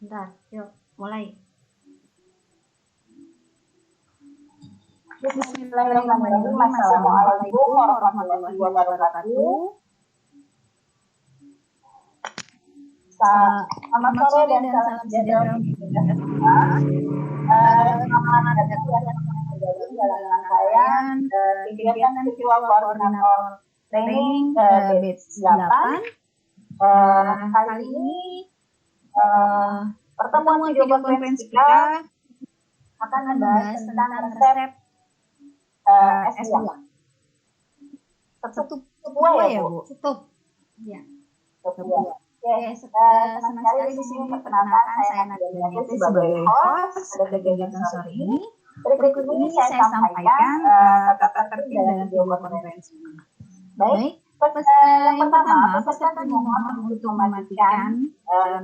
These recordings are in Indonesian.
Bentar, yuk mulai. Bismillahirrahmanirrahim. Assalamualaikum warahmatullahi wabarakatuh. Selamat sore dan salam sejahtera untuk kita semua. Selamat datang dalam rangkaian kegiatan virtual koordinator training batch 8. Kali ini pertemuan video konferensi kita akan membahas tentang resep S2. Setup buah ya, Bu? Setup. Ya. Oke, senang sekali di sini perkenalkan saya Nadia sebagai host pada kegiatan sore ini. Berikut ini saya sampaikan tata tertib dalam video konferensi ini. Baik, yang pertama, peserta dimohon untuk mematikan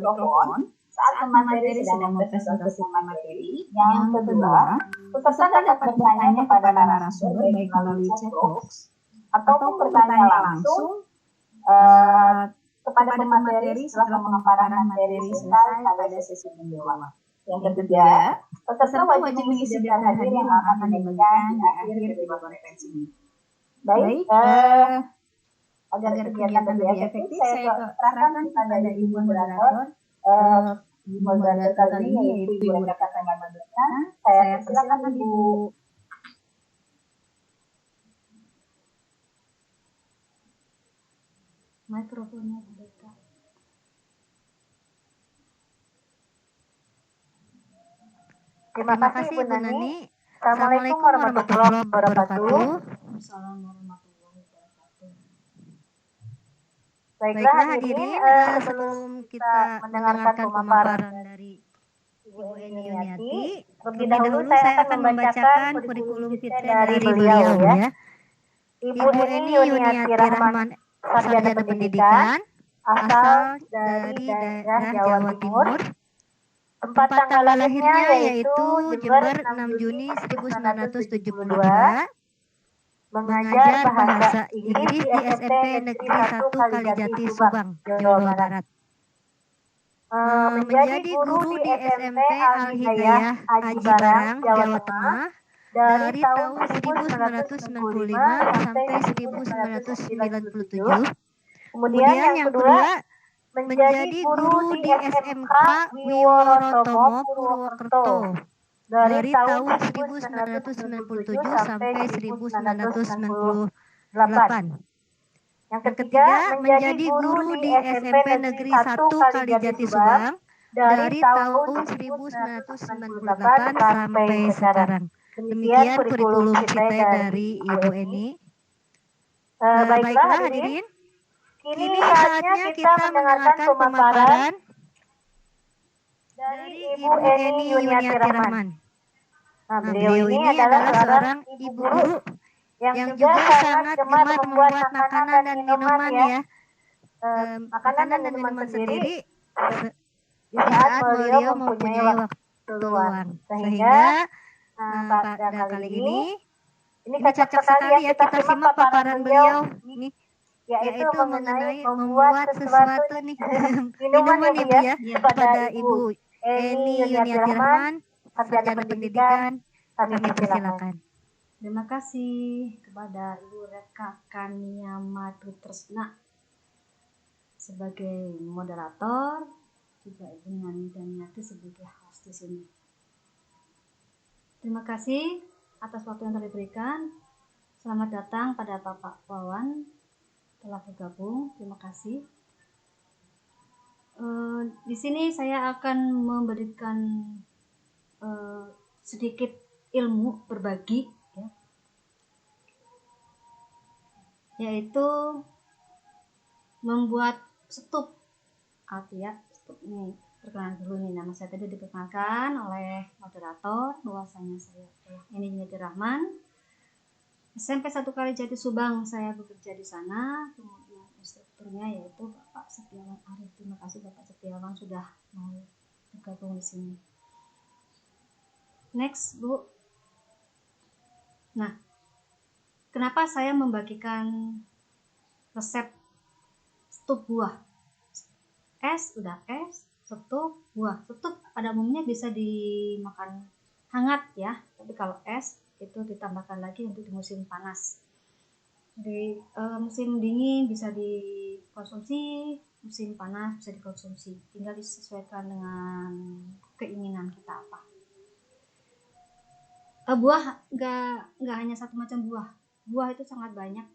mikrofon saat pemateri sedang mempresentasikan materi. Yang kedua, peserta dapat bertanya kepada narasumber baik melalui chat box ataupun bertanya langsung kepada pemateri setelah pemaparan materi selesai pada sesi menjawab. Yang ketiga, peserta wajib mengisi daftar hadir yang akan diberikan di akhir video konferensi ini. Baik, agar kegiatan lebih efektif, saya serahkan kepada Ibu Moderator. Ibu Moderator kali ini yaitu Ibu Reka Tanggamadana. Saya silakan Ibu. Mikrofonnya buka. Terima kasih Ibu Nani. Assalamualaikum warahmatullahi wabarakatuh. Assalamualaikum warahmatullahi wabarakatuh. Baiklah hadirin, sebelum kita mendengarkan pemaparan dari Ibu Eni Yuniati, terlebih dahulu saya akan membacakan kurikulum vitae dari beliau ya. Ibu Eni Yuniati Rahman, sarjana pendidikan, asal dari daerah Jawa Timur. Tempat tanggal lahirnya yaitu Jember 6 Juni 1972. Mengajar bahasa Inggris di SMP Negeri 1 Kalijati Subang, Jawa Barat. Menjadi guru di SMP Al-Hidayah Aji Barang, Jawa Tengah dari tahun 1995 sampai 1997. Kemudian yang kedua, menjadi guru di SMK Wiworotomo Purwokerto dari tahun 1997 sampai 1998. Yang ketiga, menjadi guru di SMP Negeri 1 Kalijati Subang dari tahun 1998 sampai sekarang. Demikian kurikulum vitae dari Ibu Eni. Baiklah hadirin, kini saatnya kita mendengarkan pemaparan dari Ibu Eni Yuniati Rahman. Nah, beliau ini adalah seorang ibu guru yang juga sangat gemar membuat makanan dan minuman ya. Makanan dan minuman sendiri di saat beliau mempunyai waktu luang. Sehingga pada kali ini cocok sekali ya kita simak paparan beliau ini, yaitu mengenai membuat sesuatu nih minuman ya Bu ya, kepada Ibu Eni Yuniati Rahman, sarjana pendidikan. Kami persilakan. Terima kasih kepada Ibu Reka Kaniamatutresna sebagai moderator, juga Ibu Nani Daniati sebagai host di sini. Terima kasih atas waktu yang telah diberikan. Selamat datang pada Bapak Wawan telah bergabung. Terima kasih. Di sini saya akan memberikan sedikit ilmu berbagi ya, yaitu membuat setup. Ya, setup ini perkenalan dulu nih, nama saya tadi diperkenalkan oleh moderator bahwasanya saya Eni Yuniati Rahman, SMP 1 Kalijati Subang. Saya bekerja di sana. Kemudian instrukturnya yaitu Bapak Setiawan Arif. Terima kasih Bapak Setiawan sudah mau bergabung di sini. Next Bu. Nah, kenapa saya membagikan resep setup buah? Es, udah es, setup buah. Setup pada umumnya bisa dimakan hangat ya, tapi kalau es itu ditambahkan lagi untuk di musim panas. Di musim dingin bisa dikonsumsi, musim panas bisa dikonsumsi, tinggal disesuaikan dengan keinginan kita apa. Buah nggak hanya satu macam buah itu sangat banyak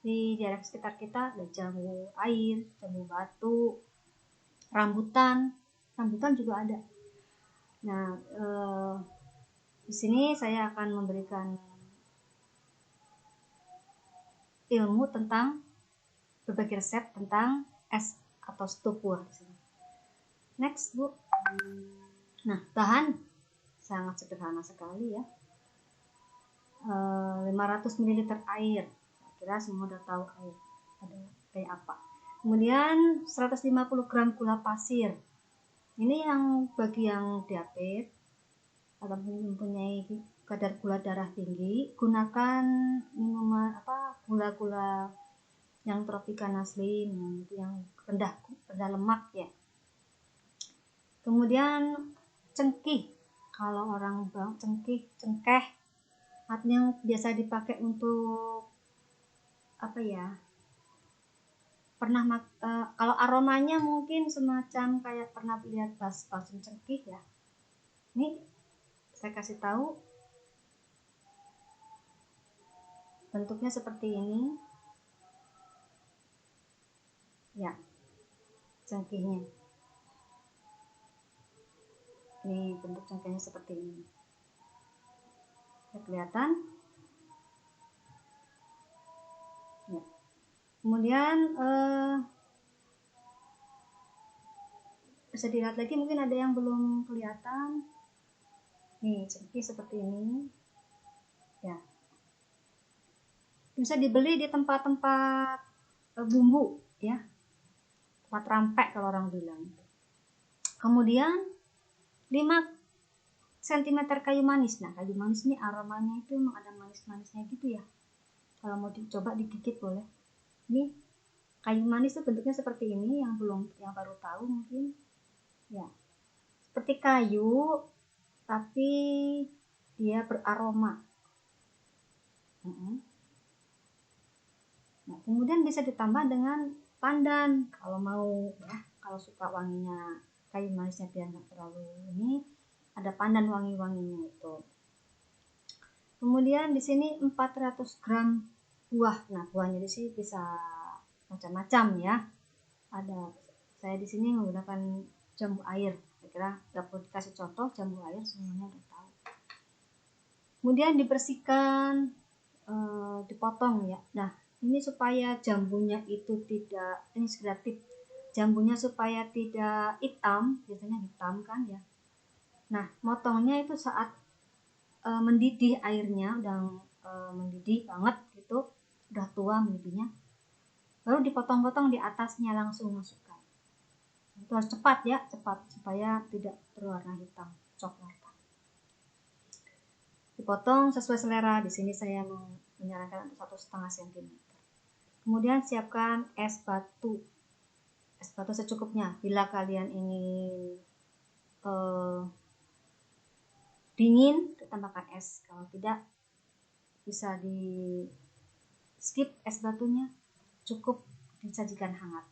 di daerah sekitar kita. Ada jambu air, jambu batu, rambutan juga ada. Nah, di sini saya akan memberikan ilmu tentang berbagai resep tentang es atau stupur di sini. Next, Bu. Nah, bahan sangat sederhana sekali ya. 500 ml air. Saya kira semua udah tahu air ada kayak apa. Kemudian 150 gram gula pasir. Ini yang bagi yang diabetes atau mempunyai kadar gula darah tinggi, gunakan minuman gula-gula yang Tropicana Slim, yang rendah lemak ya. Kemudian cengkeh, kalau orang bilang cengkeh artinya biasa dipakai untuk apa ya, kalau aromanya mungkin semacam kayak pernah lihat balsam cengkeh ya. Ini saya kasih tahu bentuknya seperti ini ya, cengkehnya ini bentuk cengkehnya seperti ini ya, kelihatan ya. Kemudian bisa dilihat lagi, mungkin ada yang belum kelihatan nih, cengkeh seperti ini ya, bisa dibeli di tempat-tempat bumbu ya, tempat rampek kalau orang bilang. Kemudian 5 cm kayu manis. Nah, kayu manis ini aromanya itu memang ada manis-manisnya gitu ya, kalau mau dicoba digigit boleh. Ini kayu manis itu bentuknya seperti ini, yang baru tahu mungkin ya, seperti kayu tapi dia beraroma. Nah, kemudian bisa ditambah dengan pandan kalau mau ya, kalau suka wanginya kayu manisnya biar nggak terlalu ini, ada pandan wangi-wanginya itu. Kemudian di sini 400 gram buah. Nah, buahnya di sini bisa macam-macam ya. Saya di sini menggunakan jambu air. Saya kira nggak perlu dikasih contoh, jambu air semuanya udah tahu. Kemudian dibersihkan, dipotong ya. Nah, ini supaya jambunya itu tidak, ini sekedar tip, jambunya supaya tidak hitam, biasanya hitam kan ya. Nah, motongnya itu saat mendidih airnya, udah mendidih banget gitu, udah tua mendidihnya, baru dipotong-potong di atasnya, langsung masukkan. Itu harus cepat ya, cepat supaya tidak berwarna hitam coklat. Dipotong sesuai selera. Di sini saya menyarankan untuk 1,5 cm. Kemudian siapkan es batu secukupnya. Bila kalian ingin dingin, ditambahkan es. Kalau tidak, bisa di skip es batunya, cukup disajikan hangat.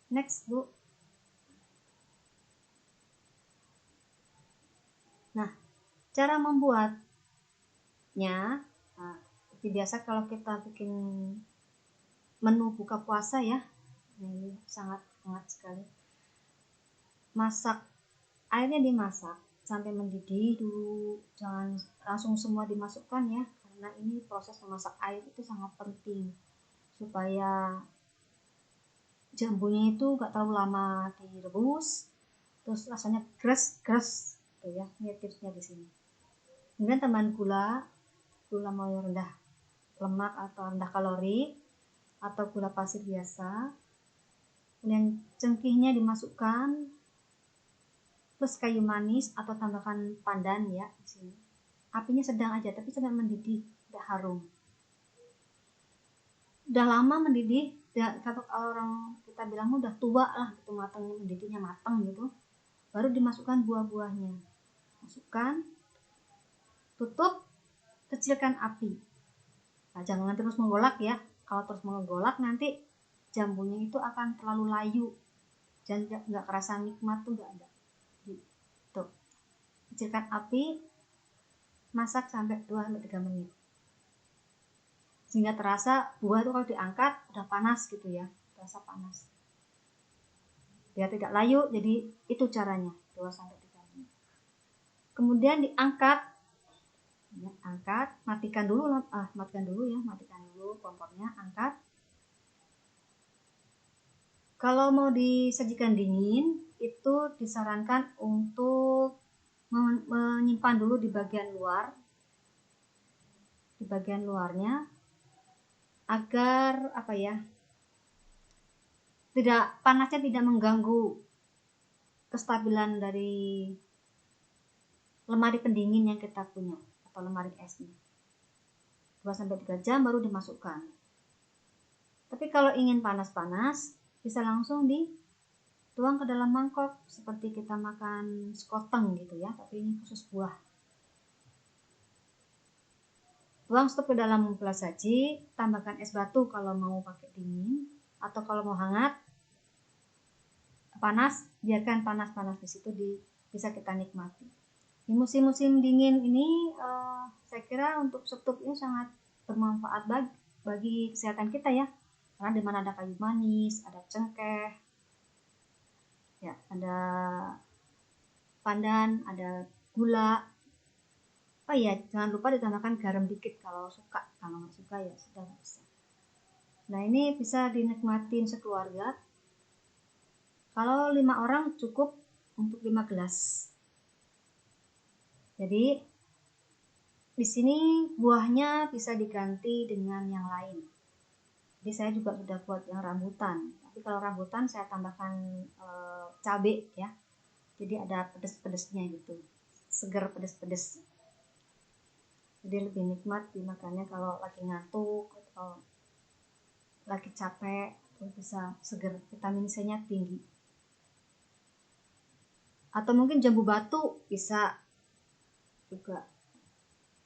Next, Bu. Nah, cara membuatnya, seperti biasa kalau kita bikin menu buka puasa ya, ini sangat hangat sekali. Masak, airnya dimasak sampai mendidih dulu, jangan langsung semua dimasukkan ya, karena ini proses memasak air itu sangat penting supaya jambunya itu gak terlalu lama direbus, terus rasanya gres gitu ya. Ini tipsnya di sini. Kemudian tambahan gula mau yang rendah lemak atau rendah kalori, atau gula pasir biasa. Kemudian cengkehnya dimasukkan, terus kayu manis atau tambahkan pandan ya di sini. Apinya sedang aja, tapi sampai mendidih, tidak harum. Udah lama mendidih, kalau orang kita bilang udah tua lah gitu, matangnya, mendidihnya matang gitu, baru dimasukkan buah-buahnya. Masukkan, tutup, kecilkan api. Nah, jangan terus menggolak ya. Kalau terus menggolak nanti jambunya itu akan terlalu layu dan nggak kerasa nikmat tuh, nggak ada. Tuh, kecilkan api, masak sampai 2-3 menit. Sehingga terasa buah itu kalau diangkat udah panas gitu ya, terasa panas. Biar tidak layu, jadi itu caranya 2-3 menit. Kemudian diangkat, ya, angkat, matikan dulu kompornya, angkat. Kalau mau disajikan dingin, itu disarankan untuk menyimpan dulu di bagian luar, di bagian luarnya, agar panasnya tidak mengganggu kestabilan dari lemari pendingin yang kita punya atau lemari esnya. 2-3 jam baru dimasukkan. Tapi kalau ingin panas-panas, bisa langsung dituang ke dalam mangkok seperti kita makan sekoteng gitu ya, tapi ini khusus buah. Tuang stop ke dalam gelas saji, tambahkan es batu kalau mau pakai dingin, atau kalau mau hangat, panas, biarkan panas-panas di situ bisa kita nikmati. Di musim-musim dingin ini, saya kira untuk setup ini sangat bermanfaat bagi kesehatan kita ya. Karena di mana ada kayu manis, ada cengkeh, ya, ada pandan, ada gula. Oh iya, jangan lupa ditambahkan garam dikit kalau suka. Kalau nggak suka ya sudah, nggak bisa. Nah, ini bisa dinikmatin sekeluarga. Kalau 5 orang cukup untuk 5 gelas. Jadi di sini buahnya bisa diganti dengan yang lain. Jadi saya juga sudah buat yang rambutan. Tapi kalau rambutan saya tambahkan cabai ya. Jadi ada pedes-pedesnya gitu. Seger pedes-pedes. Jadi lebih nikmat dimakannya kalau lagi ngantuk atau lagi capek, itu bisa seger, vitamin C-nya tinggi. Atau mungkin jambu batu bisa juga.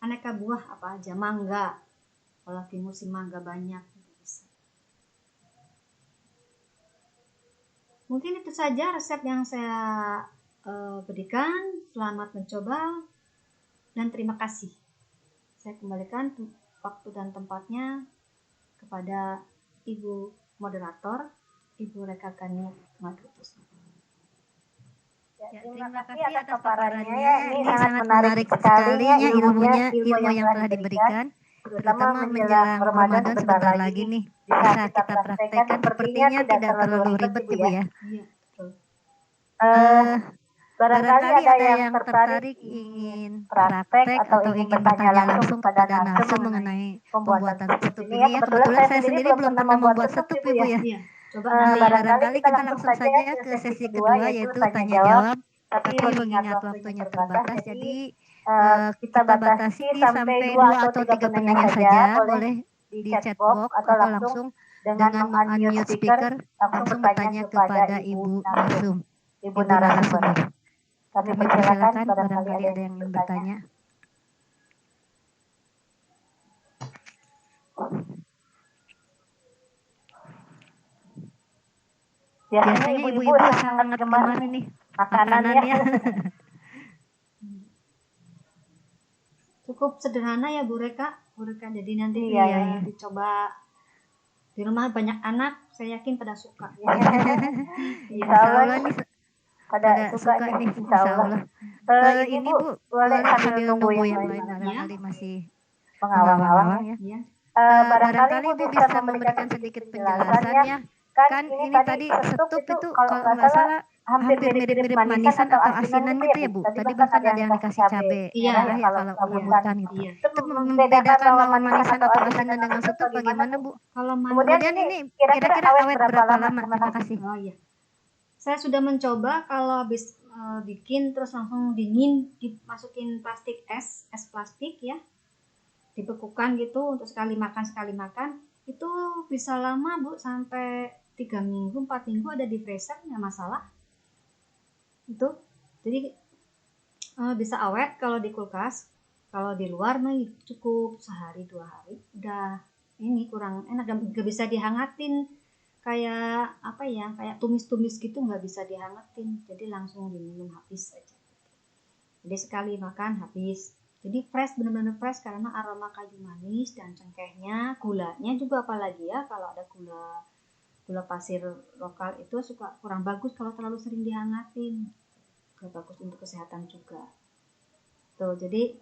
Aneka buah apa aja, mangga. Kalau lagi musim mangga banyak. Mungkin itu saja resep yang saya berikan. Selamat mencoba dan terima kasih. Saya kembalikan waktu dan tempatnya kepada Ibu Moderator, Ibu Reka Kania Madrutus. Ya, terima kasih atas paparannya. Ini sangat menarik sekali ya ilmu yang telah diberikan, terutama menjelang Ramadan sebentar lagi nih. Bisa kita praktekkan, sepertinya tidak terlalu ribet Ibu ya. Iya, betul. Barangkali ada yang tertarik ingin praktek atau ingin bertanya langsung kepada narasum mengenai pembuatan setup ini ya. Kebetulan saya sendiri belum pernah membuat setup Ibu ya. Iya, coba Barangkali kita langsung saja ke sesi kedua yaitu tanya jawab. Tapi mengingat waktunya terbatas, jadi kita batasi sampai 2 atau 3 penanya saja. Boleh di chat box atau langsung dengan unmute speaker langsung bertanya kepada Ibu Narsum, Ibu narasumber. Kami persilakan barangkali ada yang ingin bertanya. Biasanya ibu-ibu sangat gemar ini makanannya. Cukup sederhana ya Bu Reka. Jadi nanti Iya. dicoba di rumah banyak anak, saya yakin pada suka. Insya Allah nih pada suka nih, insya Allah. Ini Bu boleh sambil nunggu yang lain barangkali masih mengawang-awang ya. Barangkali Ibu bisa memberikan sedikit penjelasannya. Kan ini tadi setup itu kalau nggak salah hampir mirip-mirip manisan atau asinan gitu ya Bu. Tadi bahkan ada yang dikasih cabai merah ya kalau rambutan gitu. Itu membedakan mau manisan atau asinan dengan setup bagaimana Bu? Kemudian ini kira-kira awet berapa lama? Terima kasih. Oh iya. Saya sudah mencoba kalau habis bikin terus langsung dingin dimasukin plastik es plastik ya. Dibekukan gitu untuk sekali makan itu bisa lama Bu, sampai 3 minggu 4 minggu ada di freezer, nggak masalah itu. Jadi bisa awet kalau di kulkas. Kalau di luar nih cukup sehari 2 hari udah ini kurang enak, gak bisa dihangatin kayak apa ya, kayak tumis-tumis gitu, nggak bisa dihangatin, jadi langsung diminum habis aja. Jadi sekali makan habis. Jadi fresh, benar-benar fresh karena aroma kayu manis dan cengkehnya, gulanya juga apalagi ya, kalau ada gula pasir lokal itu suka kurang bagus kalau terlalu sering dihangatin, gak bagus untuk kesehatan juga. Tuh, jadi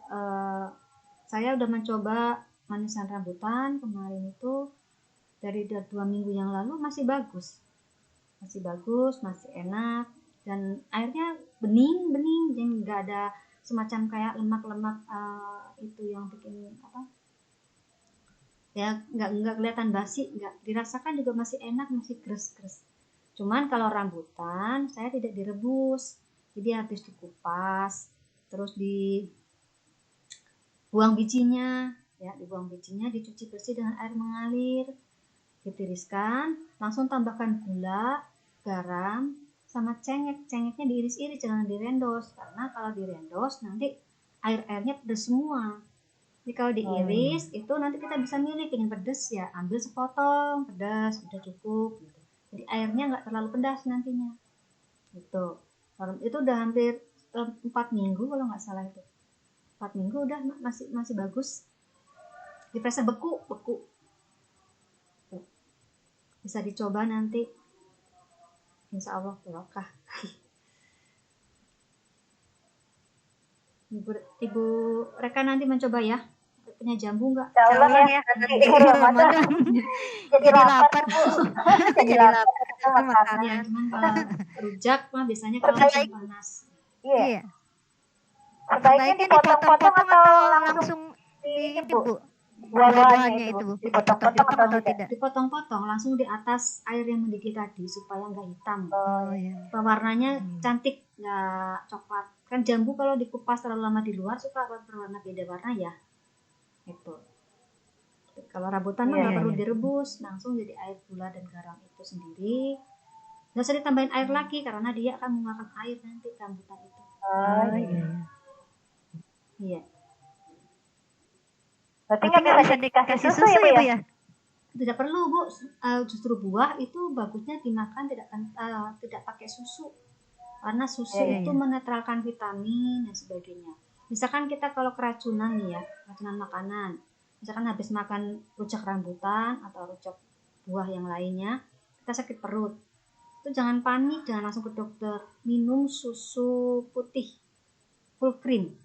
saya udah mencoba manisan rambutan kemarin itu dari 2 minggu yang lalu, masih bagus, masih enak, dan airnya bening, yang nggak ada semacam kayak lemak-lemak itu yang bikin apa ya, nggak kelihatan basi, nggak dirasakan, juga masih enak, masih gres-gres. Cuman kalau rambutan saya tidak direbus, jadi habis dikupas, terus dibuang bijinya, dicuci bersih dengan air mengalir, ditiriskan, langsung tambahkan gula, garam, sama cengek. Cengeknya diiris-iris, jangan direndos, karena kalau direndos nanti air-airnya pedas semua. Jadi kalau diiris itu nanti kita bisa milih, pengen pedas ya ambil sepotong, pedas udah cukup gitu. Jadi airnya nggak terlalu pedas nantinya gitu. Itu udah hampir 4 minggu kalau nggak salah, itu 4 minggu udah masih bagus. Dipresa beku bisa dicoba nanti, insya Allah barokah. Ibu Reka nanti mencoba ya, punya jambu nggak? Insya Allah ya, nanti Ramadan jadi lapar Bu. Jadi lapar itu makannya. Cuman kalau rujak mah biasanya kalau musim panas. Iya. Sebaiknya dipotong-potong atau langsung di Bu? Buah-buahannya itu Bu, dipotong-potong atau tidak? Dipotong-potong langsung di atas air yang mendidih tadi supaya nggak hitam. Oh iya. Warnanya cantik, nggak coklat. Kan jambu kalau dikupas terlalu lama di luar suka berwarna beda warna ya. Itu. Kalau rambutan mah nggak perlu direbus, langsung jadi air gula dan garam itu sendiri. Nggak usah ditambahin air lagi karena dia akan mengeluarkan air nanti rambutan itu. Oh iya. Iya. Berarti nggak bisa dikasih susu ya Bu ya? Tidak perlu Bu, justru buah itu bagusnya dimakan tidak pakai susu, karena susu itu menetralkan vitamin dan sebagainya. Misalkan kita kalau keracunan nih ya, keracunan makanan, misalkan habis makan rujak rambutan atau rujak buah yang lainnya, kita sakit perut, itu jangan panik, jangan langsung ke dokter, minum susu putih full cream,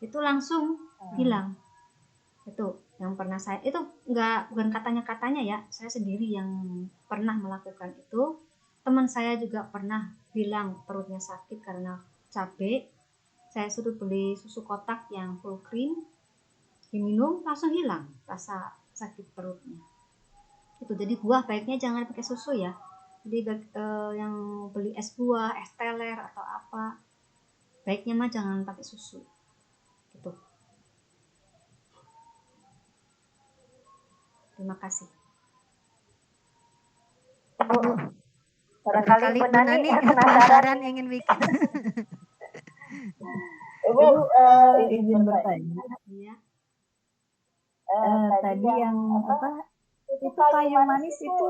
itu langsung hilang. Itu yang pernah saya, itu bukan katanya ya, saya sendiri yang pernah melakukan itu. Teman saya juga pernah bilang perutnya sakit karena cabai, saya suruh beli susu kotak yang full cream, diminum langsung hilang rasa sakit perutnya. Itu jadi buah baiknya jangan pakai susu ya. Jadi yang beli es buah, es teler atau apa, baiknya mah jangan pakai susu gitu. Terima kasih. Bu, barangkali Bu Nani penasaran ingin bikin. Ibu izin bertanya. Iya. Tadi yang apa? Itu kayu manis itu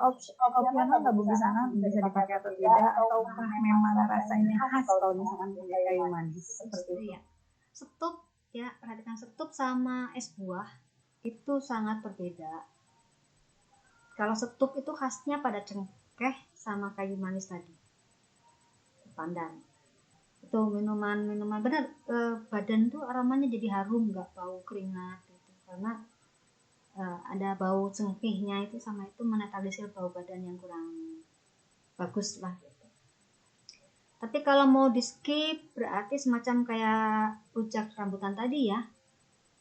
opsional nggak Bu, bisa dipakai atau tidak? Ataukah memang rasanya khas kalau misalkan pakai kayu manis seperti itu? Ya. Setup ya, perhatikan, setup sama es buah itu sangat berbeda. Kalau setup itu khasnya pada cengkeh sama kayu manis tadi, pandan. Itu minuman benar, badan tuh aromanya jadi harum, nggak bau keringat gitu, karena ada bau cengkehnya itu, sama itu menetralisir bau badan yang kurang bagus lah gitu. Tapi kalau mau di skip berarti semacam kayak rujak rambutan tadi ya,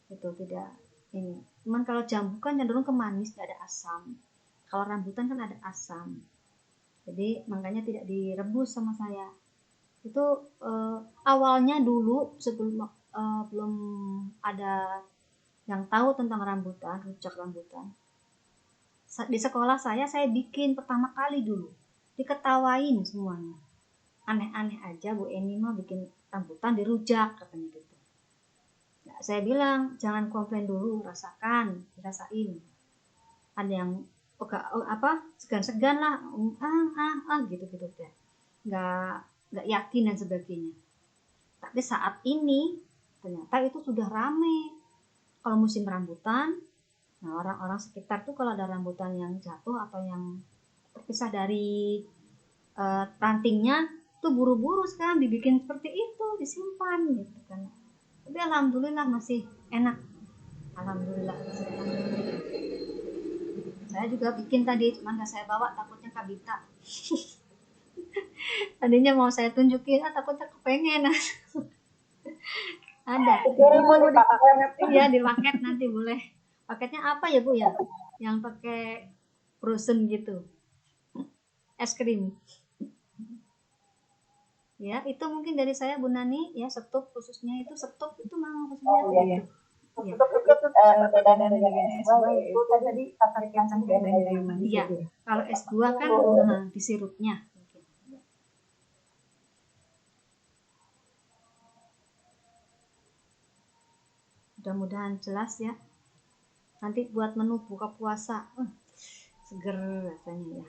itu tidak ini. Cuman kalau jambu kan cenderung ke manis, tidak ada asam. Kalau rambutan kan ada asam, jadi makanya tidak direbus sama saya. Itu awalnya dulu sebelum belum ada yang tahu tentang rambutan, rujak rambutan. Di sekolah saya bikin pertama kali dulu, diketawain semuanya. aneh-aneh aja Bu Eni mah bikin rambutan dirujak katanya gitu. Nah, saya bilang jangan komplain dulu, dirasain. Ada yang segan-segan lah, gitu ya, nggak yakin dan sebagainya. Tapi saat ini ternyata itu sudah rame. Kalau musim rambutan, nah orang-orang sekitar tuh kalau ada rambutan yang jatuh atau yang terpisah dari rantingnya tuh buru-buru sekarang dibikin seperti itu, disimpan gitu kan. Tapi alhamdulillah masih enak. Alhamdulillah masih enak. Saya juga bikin tadi, cuman nggak saya bawa, takutnya kabita. Tadinya mau saya tunjukin, takutnya kepengen. Ada. Iya, di paket nanti boleh. Paketnya apa ya Bu ya? Yang pakai frozen gitu. Es krim. Ya, itu mungkin dari saya Bu Nani ya, setup khususnya itu memang khususnya gitu. Ya. Dengan S2 itu tadi tarik langsung dari kayu manis. Iya. Kalau S2 kan di sirupnya. Mudah-mudahan jelas ya. Nanti buat menu buka puasa, seger rasanya ya.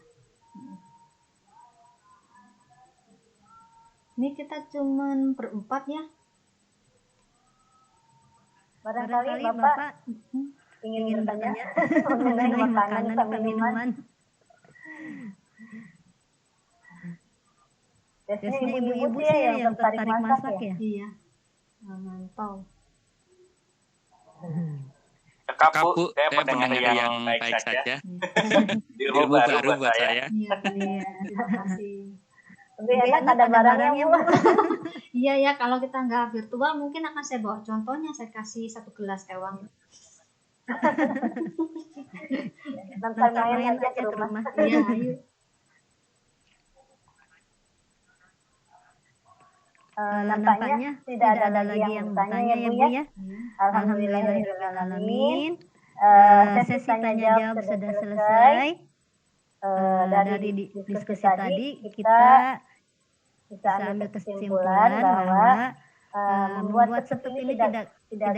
Ini kita cuman berempat ya. Barangkali Bapak ingin bertanya mengenai makanan atau minuman. Biasanya ibu-ibu sih yang tertarik masak ya. Iya. Mantau. Cakap Bu, saya pendengar yang baik saja. Ilmu baru buat saya. Iya, terima kasih. Lebih enak ada barangnya Bu. Iya ya, kalau kita nggak virtual mungkin akan saya bawa contohnya, saya kasih 1 gelas ewang. Nonton main aja ke rumah. Iya, ayo. Nampaknya tidak ada lagi yang bertanya ya Bu ya. Alhamdulillahirrahmanirrahim. Sesi tanya jawab sudah selesai. Dari diskusi tadi kita bisa ambil kesimpulan bahwa membuat setup ini tidak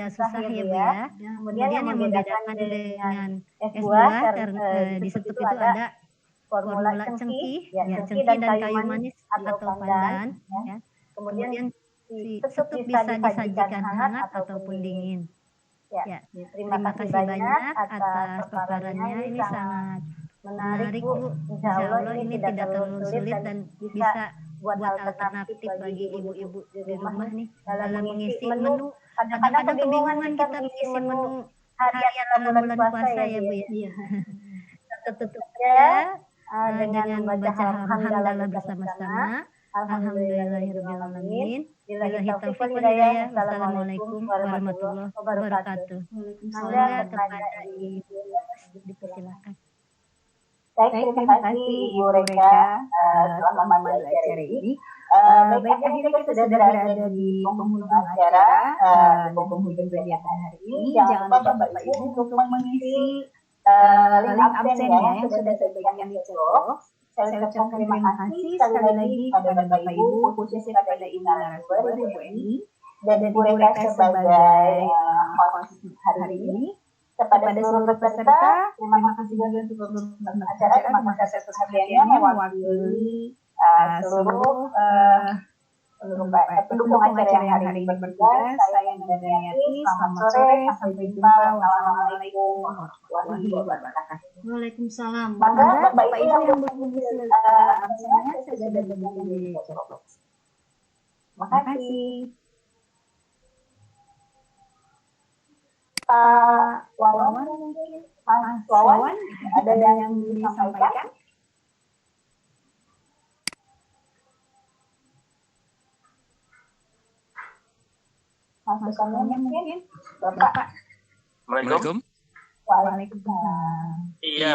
susah ya Bu ya. Kemudian yang membedakan dengan S2 karena di setup itu ada formula cengkih, cengkih dan kayu manis atau pandan. Ya. Kemudian si setup bisa disajikan hangat ataupun dingin. Ya, terima kasih banyak atas paparannya. Ini sangat menarik Bu. Insya Allah ini tidak terlalu sulit dan bisa buat alternatif bagi ibu-ibu di rumah nih dalam mengisi menu. Kadang-kadang kebingungan kita mengisi menu harian dalam bulan puasa ya Bu ya. Iya. Tutupnya dengan membaca hamdalah bersama-sama. Alhamdulillahirrahmanirrahim. Billahi taufiq wal hidayah. Wassalamualaikum warahmatullahi wabarakatuh. Mangga kepada Ibu dipersilakan. Baik, terima kasih Ibu Reka telah memandu acara ini. Baik, akhirnya kita sudah berada di penghujung acara, di penghujung kegiatan hari ini. Jangan lupa Bapak Ibu untuk mengisi link absen ya yang sudah saya berikan di chat box. Saya ucapkan terima kasih sekali lagi kepada Bapak Ibu, khususnya kepada Ibu narasumber Ibu Eni dan Ibu Reka sebagai host hari ini. Kepada seluruh peserta, terima kasih juga untuk seluruh acara, terima kasih atas perhatiannya mewakili seluruh pendukung acara yang hari ini bertugas. Saya Nanda Yati, selamat sore, sampai jumpa. Wassalamualaikum warahmatullahi wabarakatuh. Waalaikumsalam. Maka Bapak Ibu yang mengisi absennya sudah bergabung di chat box. Terima kasih. Pak Wawan mungkin, Mas Wawan, ada yang disampaikan? Masukannya mungkin, Bapak. Assalamualaikum. Waalaikumsalam. Iya.